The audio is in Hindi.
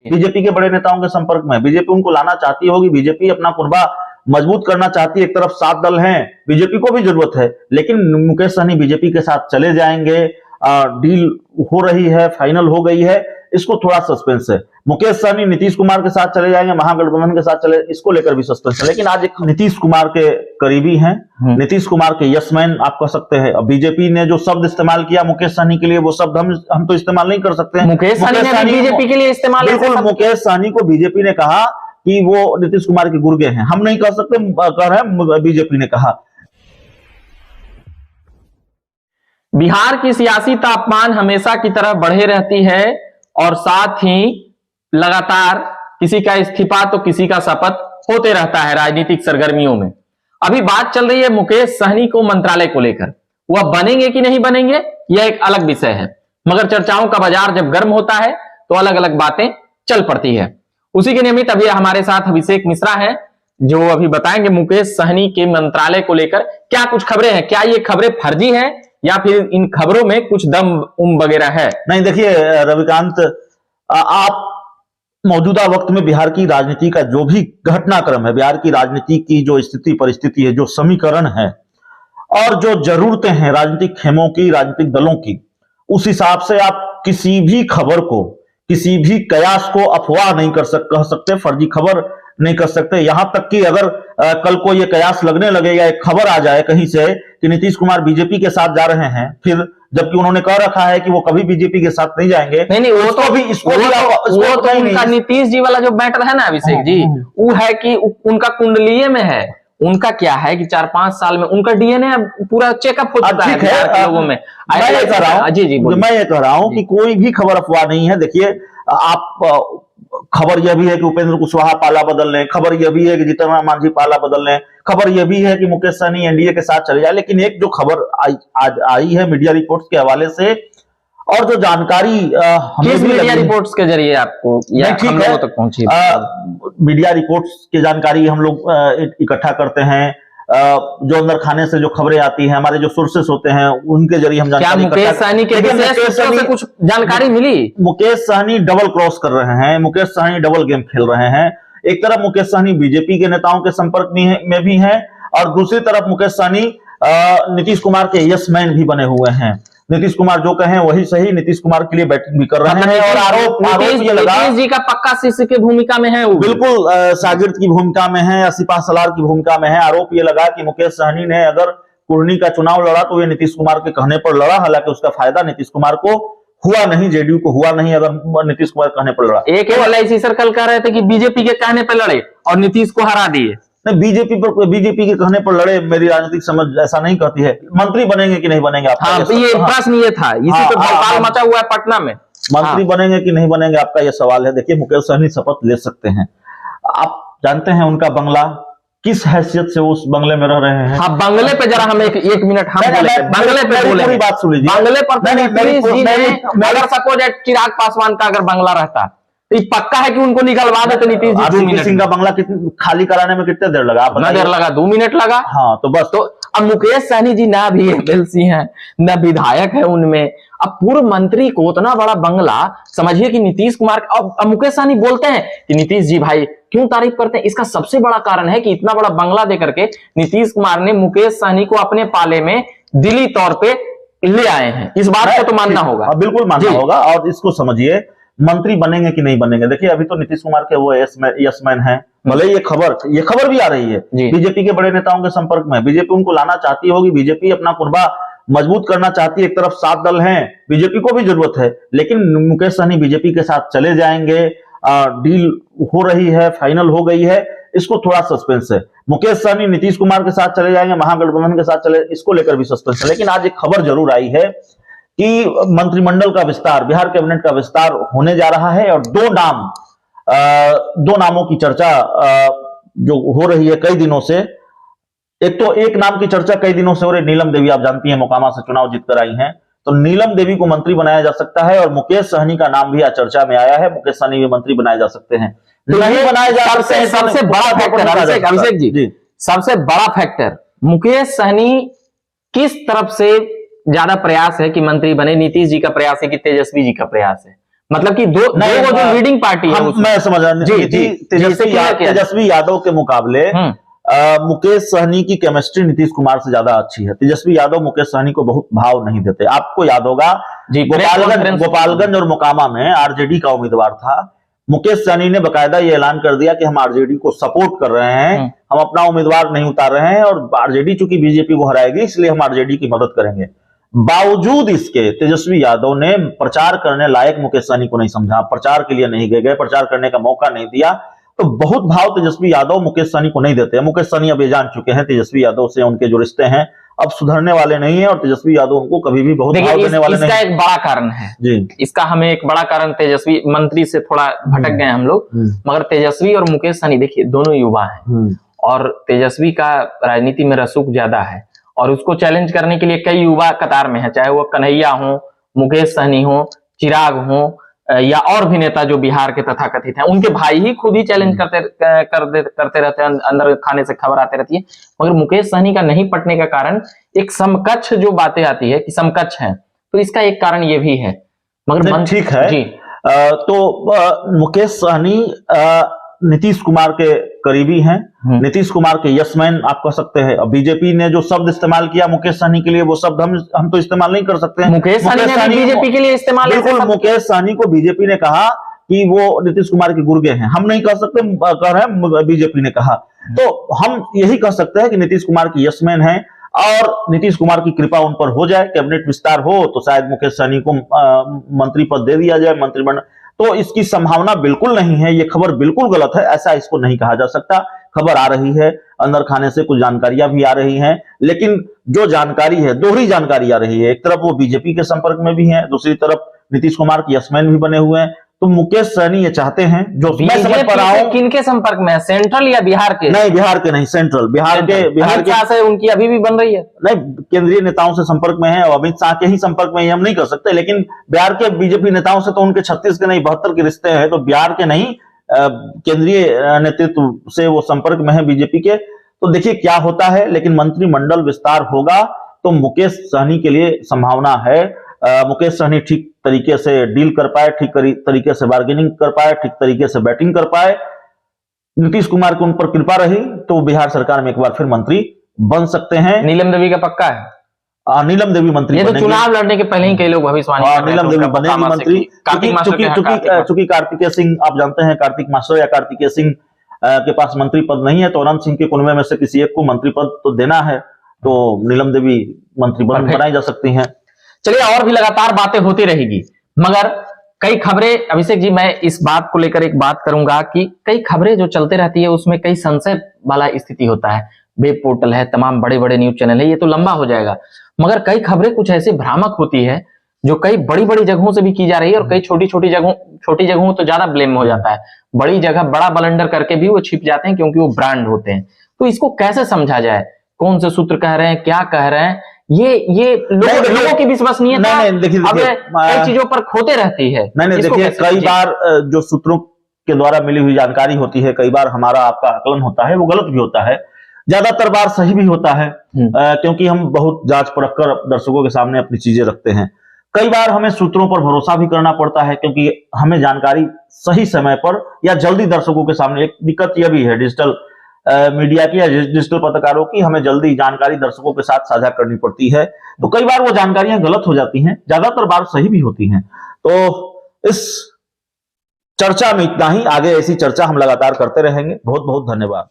बीजेपी के बड़े नेताओं के संपर्क में, बीजेपी उनको लाना चाहती होगी, बीजेपी अपना कुनबा मजबूत करना चाहती है। एक तरफ 7 दल हैं, बीजेपी को भी जरूरत है, लेकिन मुकेश सहनी बीजेपी के साथ चले जाएंगे, डील हो रही है, फाइनल हो गई है, इसको थोड़ा सस्पेंस है। मुकेश सहनी नीतीश कुमार के साथ चले जाएंगे, महागठबंधन के साथ चले, इसको लेकर भी सस्पेंस है। लेकिन आज एक नीतीश कुमार के करीबी हैं, नीतीश कुमार के यसमैन आप कह सकते हैं। बीजेपी ने जो शब्द इस्तेमाल किया मुकेश सहनी के लिए, वो शब्द हम तो इस्तेमाल नहीं कर सकते हैं। मुकेश सहनी बीजेपी के लिए इस्तेमाल, बिल्कुल, मुकेश सहनी को बीजेपी ने कहा कि वो नीतीश कुमार के गुर्गे हैं, हम नहीं कह सकते, कह रहे हैं बीजेपी ने कहा। बिहार की सियासी तापमान हमेशा की तरह बढ़े रहती है और साथ ही लगातार किसी का इस्तीफा तो किसी का शपथ होते रहता है राजनीतिक सरगर्मियों में। अभी बात चल रही है मुकेश सहनी को मंत्रालय को लेकर, वह बनेंगे कि नहीं बनेंगे यह एक अलग विषय है, मगर चर्चाओं का बाजार जब गर्म होता है तो अलग अलग बातें चल पड़ती है। उसी के नियमित अभी हमारे साथ अभिषेक मिश्रा हैं जो अभी बताएंगे मुकेश सहनी के मंत्रालय को लेकर क्या कुछ खबरें हैं, क्या ये खबरें फर्जी हैं या फिर इन खबरों में कुछ दम वगैरह है। नहीं, देखिए रविकांत, आप मौजूदा वक्त में बिहार की राजनीति का जो भी घटनाक्रम है, बिहार की राजनीति की जो स्थिति परिस्थिति है, जो समीकरण है और जो जरूरतें हैं राजनीतिक खेमों की, राजनीतिक दलों की, उस हिसाब से आप किसी भी खबर को, किसी भी कयास को अफवाह नहीं कह सकते, फर्जी खबर नहीं कर सकते। यहां तक कि अगर कल को ये कयास लगने लगे या एक खबर आ जाए कहीं से कि नीतीश कुमार बीजेपी के साथ जा रहे हैं, फिर जबकि उन्होंने कह रखा है कि वो कभी बीजेपी के साथ नहीं जाएंगे। नहीं, वो तो भी उनका नीतीश जी वाला जो मैटर है ना अभिषेक जी, वो है कि उनका कुंडलीय में है। उनका क्या है कि 4-5 साल में उनका डीएनए पूरा चेकअप हो चुका है लोगों में। मैं ये कह रहा हूं कि कोई भी खबर अफवाह नहीं है। देखिए, आप खबर यह भी है कि उपेंद्र कुशवाहा पाला बदल लें, खबर यह भी है कि जीतन राम मांझी पाला बदल लें, खबर यह भी है कि मुकेश सहनी एनडीए के साथ चले जाए। लेकिन एक जो खबर आज आई है मीडिया रिपोर्ट्स के हवाले से, और जो जानकारी किस मीडिया रिपोर्ट्स के जरिए आपको ठीक है तक पहुंची, मीडिया रिपोर्ट्स की जानकारी हम लोग इकट्ठा करते हैं, जो अंदर खाने से जो खबरें आती हैं, हमारे जो सोर्सेस होते हैं उनके जरिए हम जानकारी। मुकेश सहनी के से कुछ जानकारी मिली? मुकेश सहनी डबल क्रॉस कर रहे हैं, मुकेश सहनी डबल गेम खेल रहे हैं। एक तरफ मुकेश सहनी बीजेपी के नेताओं के संपर्क में भी हैं और दूसरी तरफ मुकेश सहनी नीतीश कुमार के यस मैन भी बने हुए हैं। नीतीश कुमार जो कहें वही सही, नीतीश कुमार के लिए बैटिंग भी कर रहे हैं और आरोप ये लगा नीतीश जी का पक्का शिष्य की भूमिका में है, बिल्कुल शागिर्द की भूमिका में है, सिपा सलार की भूमिका में है। आरोप ये लगा कि मुकेश सहनी ने अगर कुर्नी का चुनाव लड़ा तो ये नीतीश कुमार के कहने पर लड़ा, हालांकि उसका फायदा नीतीश कुमार को हुआ नहीं, जेडीयू को हुआ नहीं, अगर नीतीश कुमार कहने पर लड़ा। एक LIC सर्कल कह रहे थे कि बीजेपी के कहने पर लड़े और नीतीश को हरा दिए। बीजेपी के कहने पर लड़े, मेरी राजनीतिक समझ ऐसा नहीं कहती है। मंत्री बनेंगे कि नहीं बनेंगे आपका? हाँ, ये प्रश्न ये था, इसी पे बवाल मचा हुआ है पटना में। मंत्री बनेंगे कि नहीं बनेंगे आपका ये सवाल है। देखिए, मुकेश सहनी शपथ ले सकते हैं। आप जानते हैं उनका बंगला किस हैसियत से उस बंगले में रह रहे हैं। हाँ, बंगले पे जरा हम एक मिनट हम बंगले पे बोले, पूरी बात सुन लीजिए। बंगले पर अगर सपोज चिराग पासवान का अगर बंगला रहता तो पक्का है कि उनको निकलवा देते नीतीश जी। 2 मिनट सिंह का बंगला खाली कराने में कितने देर लगा? कितना देर लगा? 2 मिनट लगा। हाँ, तो बस। तो अब मुकेश सहनी जी ना भी MLC हैं न विधायक है उनमें, अब पूर्व मंत्री को उतना बड़ा बंगला, समझिए कि नीतीश कुमार, अब मुकेश सहनी बोलते हैं कि नीतीश जी भाई क्यों तारीफ करते हैं। इसका सबसे बड़ा कारण है कि इतना बड़ा बंगला दे करके नीतीश कुमार ने मुकेश सहनी को अपने पाले में दिली तौर पे ले आए हैं। इस बात को तो मानना होगा, बिल्कुल मानना होगा। और इसको समझिए, मंत्री बनेंगे कि नहीं बनेंगे। देखिए, अभी तो नीतीश कुमार के वो यसमैन है, भले ये खबर भी आ रही है बीजेपी के बड़े नेताओं के संपर्क में, बीजेपी उनको लाना चाहती होगी, बीजेपी अपना कुनबा मजबूत करना चाहती है। एक तरफ 7 दल हैं, बीजेपी को भी जरूरत है, लेकिन मुकेश सहनी बीजेपी के साथ चले जाएंगे, डील हो रही है, फाइनल हो गई है, इसको थोड़ा सस्पेंस है। मुकेश सहनी नीतीश कुमार के साथ चले जाएंगे, महागठबंधन के साथ चले, इसको लेकर भी सस्पेंस है। लेकिन आज एक खबर जरूर आई है कि मंत्रिमंडल का विस्तार, बिहार कैबिनेट का विस्तार होने जा रहा है और 2 नामों की चर्चा जो हो रही है कई दिनों से। एक नाम की चर्चा कई दिनों से हो रही, नीलम देवी, आप जानती हैं मोकामा से चुनाव जीतकर आई हैं, तो नीलम देवी को मंत्री बनाया जा सकता है और मुकेश सहनी का नाम भी आज चर्चा में आया है, मुकेश सहनी भी मंत्री बनाए जा सकते हैं। नहीं बनाए जा सकते हैं। सबसे बड़ा फैक्टर अभिषेक जी, सबसे बड़ा फैक्टर मुकेश सहनी किस तरफ से ज्यादा प्रयास है कि मंत्री बने? नीतीश जी का प्रयास है कि तेजस्वी जी का प्रयास है? मतलब कि दो वो जो लीडिंग पार्टी है मैं समझ रहा हूं, तेजस्वी यादव के मुकाबले मुकेश सहनी की केमिस्ट्री नीतीश कुमार से ज्यादा अच्छी है। तेजस्वी यादव मुकेश सहनी को बहुत भाव नहीं देते। आपको याद होगा गोपालगंज और मोकामा में आरजेडी का उम्मीदवार था। मुकेश सहनी ने बकायदा ये ऐलान कर दिया कि हम आरजेडी को सपोर्ट कर रहे हैं, हम अपना उम्मीदवार नहीं उतार रहे हैं और आरजेडी चूंकि बीजेपी को हराएगी इसलिए हम आरजेडी की मदद करेंगे। बावजूद इसके तेजस्वी यादव ने प्रचार करने लायक मुकेश सहनी को नहीं समझा, प्रचार के लिए नहीं गए, प्रचार करने का मौका नहीं दिया। तो बहुत भाव तेजस्वी यादव मुकेश सहनी को नहीं देते हैं। मुकेश सहनी अब ये जान चुके हैं तेजस्वी यादव से उनके जो रिश्ते हैं अब सुधरने वाले नहीं है और तेजस्वी यादव उनको कभी भी बहुत भाव देने वाले नहीं। इसका एक बड़ा कारण है जी, इसका हमें एक बड़ा कारण तेजस्वी मंत्री से थोड़ा भटक गए हम लोग, मगर तेजस्वी और मुकेश सहनी देखिए दोनों युवा हैं और तेजस्वी का राजनीति में रसूख ज्यादा है और उसको चैलेंज करने के लिए कई युवा कतार में है, चाहे वो कन्हैया हो, मुकेश सहनी हो, चिराग हो या और भी नेता जो बिहार के तथाकथित हैं, उनके भाई ही खुद ही चैलेंज करते रहते हैं, अंदर खाने से खबर आती रहती है। मगर मुकेश सहनी का नहीं पटने का कारण एक समकक्ष जो बातें आती है कि समकक्ष है, तो इसका एक कारण ये भी है। मगर ठीक है जी। तो मुकेश सहनी नीतीश कुमार के करीबी हैं, नीतीश कुमार के यसमैन आप कह सकते हैं। अब बीजेपी ने जो शब्द इस्तेमाल किया मुकेश सहनी के लिए वो शब्द हम तो इस्तेमाल नहीं कर सकते हैं। मुकेश सहनी बीजेपी के लिए इस्तेमाल, बिल्कुल मुकेश सहनी को बीजेपी ने कहा कि वो नीतीश कुमार के गुर्गे हैं, हम नहीं कह सकते, कह रहे हैं बीजेपी ने कहा। तो हम यही कह सकते हैं कि नीतीश कुमार की यसमैन है और नीतीश कुमार की कृपा उन पर हो जाए, कैबिनेट विस्तार हो तो शायद मुकेश सहनी को मंत्री पद दे दिया जाए, मंत्रिमंडल। तो इसकी संभावना बिल्कुल नहीं है, ये खबर बिल्कुल गलत है, ऐसा इसको नहीं कहा जा सकता। खबर आ रही है, अंदर खाने से कुछ जानकारियां भी आ रही हैं, लेकिन जो जानकारी है दोहरी जानकारी आ रही है। एक तरफ वो बीजेपी के संपर्क में भी है, दूसरी तरफ नीतीश कुमार के यसमैन भी बने हुए हैं। तो मुकेश सहनी ये चाहते हैं, जो मैं समझ पा रहा हूं, किनके संपर्क में है, सेंट्रल या बिहार के? नहीं बिहार के नहीं, सेंट्रल बिहार के से उनकी अभी भी बन रही है। नहीं, केंद्रीय नेताओं से संपर्क में है और अमित शाह के ही संपर्क में, हम नहीं कर सकते। लेकिन बिहार के बीजेपी नेताओं से तो उनके 36 के नहीं 72 के रिश्ते हैं, तो बिहार के नहीं केंद्रीय नेतृत्व से वो संपर्क में है बीजेपी के। तो देखिए क्या होता है, लेकिन मंत्रिमंडल विस्तार होगा तो मुकेश सहनी के लिए संभावना है। मुकेश सहनी ठीक तरीके से डील कर पाए, ठीक तरीके से बार्गेनिंग कर पाए, ठीक तरीके से बैटिंग कर पाए, नीतीश कुमार की उन पर कृपा रही तो बिहार सरकार में एक बार फिर मंत्री बन सकते हैं। नीलम देवी का पक्का है, नीलम देवी मंत्री, ये तो चुनाव लड़ने के पहले ही कई लोग भविष्यवाणी कर रहे हैं नीलम देवी बनेगी मंत्री। चूंकि कार्तिकेय सिंह आप जानते हैं, कार्तिक मास्टर या कार्तिकेय सिंह के पास मंत्री पद नहीं है, तो अनंत सिंह के कुनबे में से किसी एक को मंत्री पद तो देना है, तो नीलम देवी मंत्री बनाई जा सकती हैं। चलिए और भी लगातार बातें होती रहेगी, मगर कई खबरें, अभिषेक जी मैं इस बात को लेकर एक बात करूंगा कि कई खबरें जो चलते रहती है उसमें कई संशय वाला स्थिति होता है। वेब पोर्टल है, तमाम बड़े बड़े न्यूज चैनल है, ये तो लंबा हो जाएगा, मगर कई खबरें कुछ ऐसी भ्रामक होती है जो कई बड़ी बड़ी जगहों से भी की जा रही है और कई छोटी जगहों तो ज्यादा ब्लेम हो जाता है, बड़ी जगह बड़ा बलंडर करके भी वो छिप जाते हैं क्योंकि वो ब्रांड होते हैं। तो इसको कैसे समझा जाए, कौन से सूत्र कह रहे हैं, क्या कह रहे हैं, ये लोगों की विश्वसनीयता अब कई चीजों पर खोते रहती है। नहीं देखिए, कई बार जो सूत्रों के द्वारा मिली हुई जानकारी होती है, कई बार हमारा आपका आकलन होता है, वो गलत भी होता है, ज्यादातर बार सही भी होता है, क्योंकि हम बहुत जांच परख कर दर्शकों के सामने अपनी चीजें रखते हैं। कई बार हमें सूत्रों पर भरोसा भी करना पड़ता है क्योंकि हमें जानकारी सही समय पर या जल्दी दर्शकों के सामने, एक दिक्कत यह भी है डिजिटल मीडिया की या डिजिटल पत्रकारों की, हमें जल्दी जानकारी दर्शकों के साथ साझा करनी पड़ती है, तो कई बार वो जानकारियां गलत हो जाती हैं, ज्यादातर बार सही भी होती हैं। तो इस चर्चा में इतना ही, आगे ऐसी चर्चा हम लगातार करते रहेंगे। बहुत बहुत धन्यवाद।